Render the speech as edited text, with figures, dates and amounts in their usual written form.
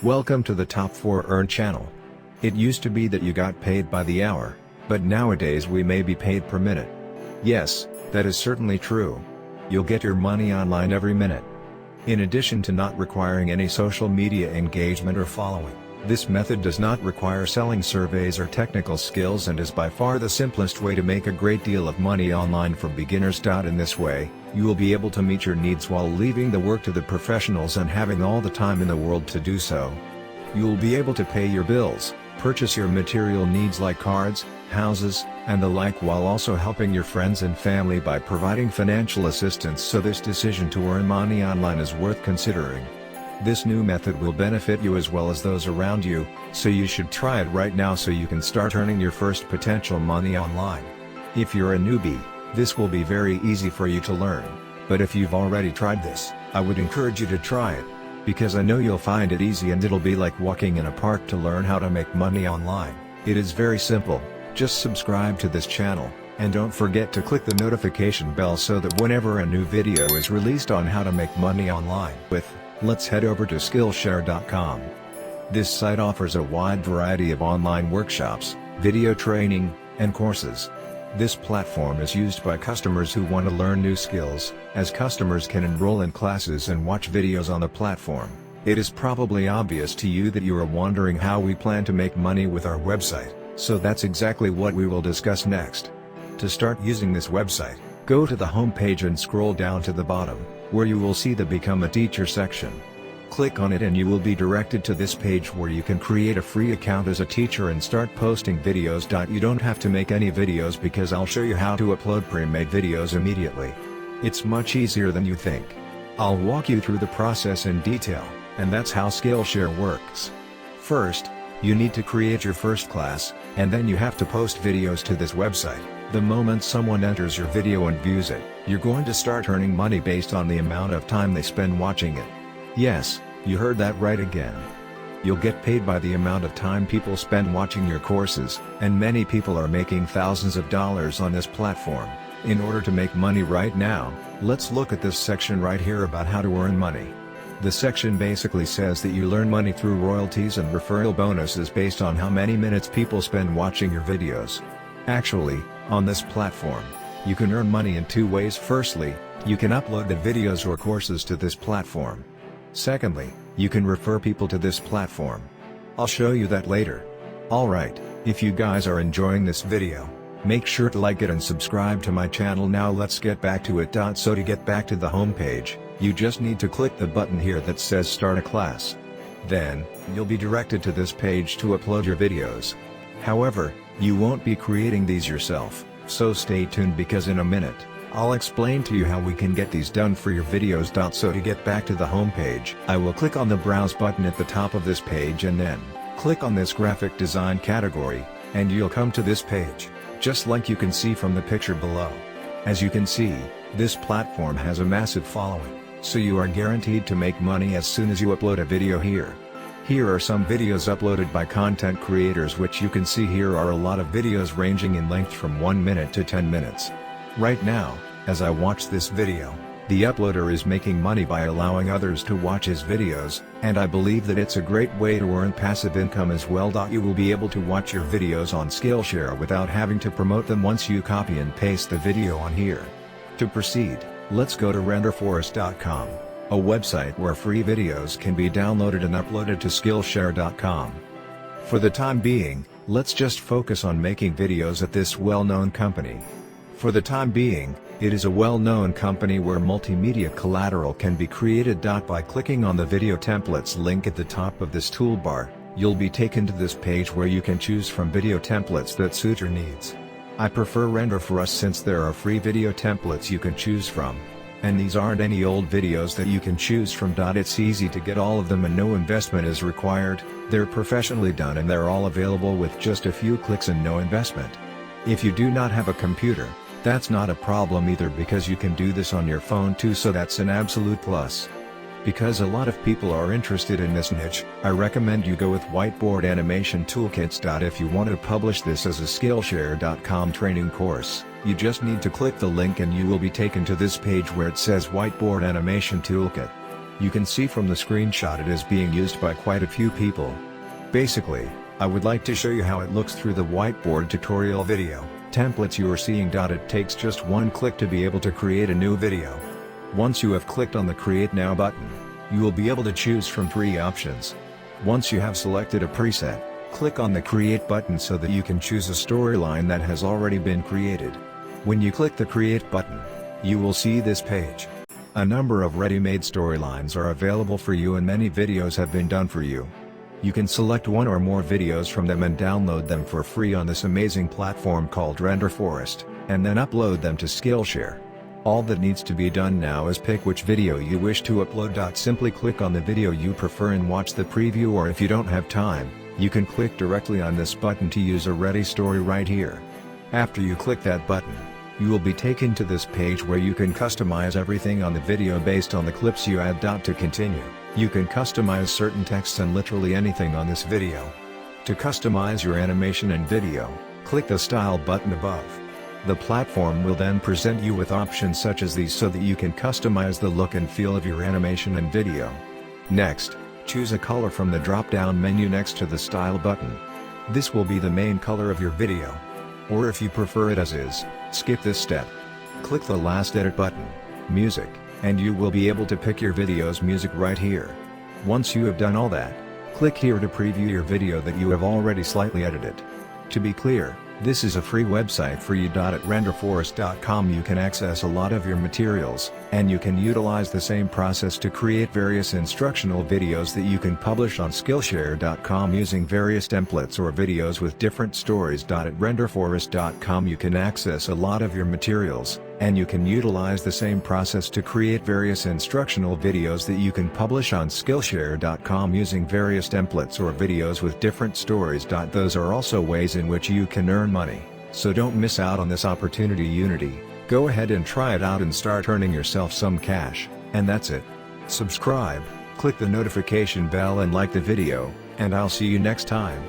Welcome to the Top 4 Earn channel. It used to be that you got paid by the hour, but nowadays we may be paid per minute. Yes, that is certainly true. You'll get your money online every minute. In addition to not requiring any social media engagement or following, this method does not require selling surveys or technical skills and is by far the simplest way to make a great deal of money online for beginners. In this way, you will be able to meet your needs while leaving the work to the professionals and having all the time in the world to do so. You will be able to pay your bills, purchase your material needs like cards, houses, and the like, while also helping your friends and family by providing financial assistance. So this decision to earn money online is worth considering. This new method will benefit you as well as those around you, so you should try it right now so you can start earning your first potential money online. If you're a newbie, this will be very easy for you to learn, but if you've already tried this, I would encourage you to try it, because I know you'll find it easy and it'll be like walking in a park to learn how to make money online. It is very simple. Just subscribe to this channel, and don't forget to click the notification bell so that whenever a new video is released on how to make money online. Let's head over to Skillshare.com. This site offers a wide variety of online workshops, video training, and courses. This platform is used by customers who want to learn new skills, as customers can enroll in classes and watch videos on the platform. It is probably obvious to you that you are wondering how we plan to make money with our website, so that's exactly what we will discuss next. To start using this website, go to the home page and scroll down to the bottom, where you will see the Become a Teacher section. Click on it and you will be directed to this page where you can create a free account as a teacher and start posting videos. You don't have to make any videos because I'll show you how to upload pre-made videos immediately. It's much easier than you think. I'll walk you through the process in detail, and that's how Skillshare works. First, you need to create your first class, and then you have to post videos to this website. The moment someone enters your video and views it, you're going to start earning money based on the amount of time they spend watching it. Yes, you heard that right again. You'll get paid by the amount of time people spend watching your courses, and many people are making thousands of dollars on this platform. In order to make money right now, let's look at this section right here about how to earn money. The section basically says that you earn money through royalties and referral bonuses based on how many minutes people spend watching your videos. Actually, on this platform, you can earn money in two ways. Firstly, you can upload the videos or courses to this platform. Secondly, you can refer people to this platform. I'll show you that later. Alright, if you guys are enjoying this video, make sure to like it and subscribe to my channel. Now let's get back to it. So to get back to the home page, you just need to click the button here that says Start a Class. Then, you'll be directed to this page to upload your videos. However, you won't be creating these yourself, so stay tuned because in a minute, I'll explain to you how we can get these done for your videos. So to get back to the home page, I will click on the Browse button at the top of this page and then, click on this graphic design category, and you'll come to this page, just like you can see from the picture below. As you can see, this platform has a massive following, so you are guaranteed to make money as soon as you upload a video here. Here are some videos uploaded by content creators, which you can see here are a lot of videos ranging in length from 1 minute to 10 minutes. Right now, as I watch this video, the uploader is making money by allowing others to watch his videos, and I believe that it's a great way to earn passive income as well. You will be able to watch your videos on Skillshare without having to promote them once you copy and paste the video on here. To proceed, let's go to renderforest.com. A website where free videos can be downloaded and uploaded to Skillshare.com. For the time being, let's just focus on making videos at this well-known company. For the time being, it is a well-known company where multimedia collateral can be created. By clicking on the video templates link at the top of this toolbar, you'll be taken to this page where you can choose from video templates that suit your needs. I prefer Render4Us since there are free video templates you can choose from. And these aren't any old videos that you can choose from. It's easy to get all of them and no investment is required. They're professionally done and they're all available with just a few clicks and no investment. If you do not have a computer, that's not a problem either because you can do this on your phone too, so that's an absolute plus. Because a lot of people are interested in this niche, I recommend you go with Whiteboard Animation Toolkits. If you want to publish this as a Skillshare.com training course, you just need to click the link and you will be taken to this page where it says Whiteboard Animation Toolkit. You can see from the screenshot it is being used by quite a few people. Basically, I would like to show you how it looks through the whiteboard tutorial video. Templates you are seeing. It takes just one click to be able to create a new video. Once you have clicked on the Create Now button, you will be able to choose from 3 options. Once you have selected a preset, click on the Create button so that you can choose a storyline that has already been created. When you click the Create button, you will see this page. A number of ready-made storylines are available for you and many videos have been done for you. You can select one or more videos from them and download them for free on this amazing platform called RenderForest, and then upload them to Skillshare. All that needs to be done now is pick which video you wish to upload. Simply click on the video you prefer and watch the preview, or if you don't have time, you can click directly on this button to use a ready story right here. After you click that button, you will be taken to this page where you can customize everything on the video based on the clips you add. To continue, you can customize certain texts and literally anything on this video. To customize your animation and video, click the Style button above. The platform will then present you with options such as these so that you can customize the look and feel of your animation and video. Next, choose a color from the drop-down menu next to the Style button. This will be the main color of your video. Or if you prefer it as is, skip this step. Click the last Edit button, Music, and you will be able to pick your video's music right here. Once you have done all that, click here to preview your video that you have already slightly edited. To be clear, this is a free website for you. At renderforest.com you can access a lot of your materials, and you can utilize the same process to create various instructional videos that you can publish on Skillshare.com using various templates or videos with different stories. At renderforest.com you can access a lot of your materials, and you can utilize the same process to create various instructional videos that you can publish on Skillshare.com using various templates or videos with different stories. Those are also ways in which you can earn money, so don't miss out on this opportunity. Unity, go ahead and try it out and start earning yourself some cash, and that's it. Subscribe, click the notification bell and like the video, and I'll see you next time.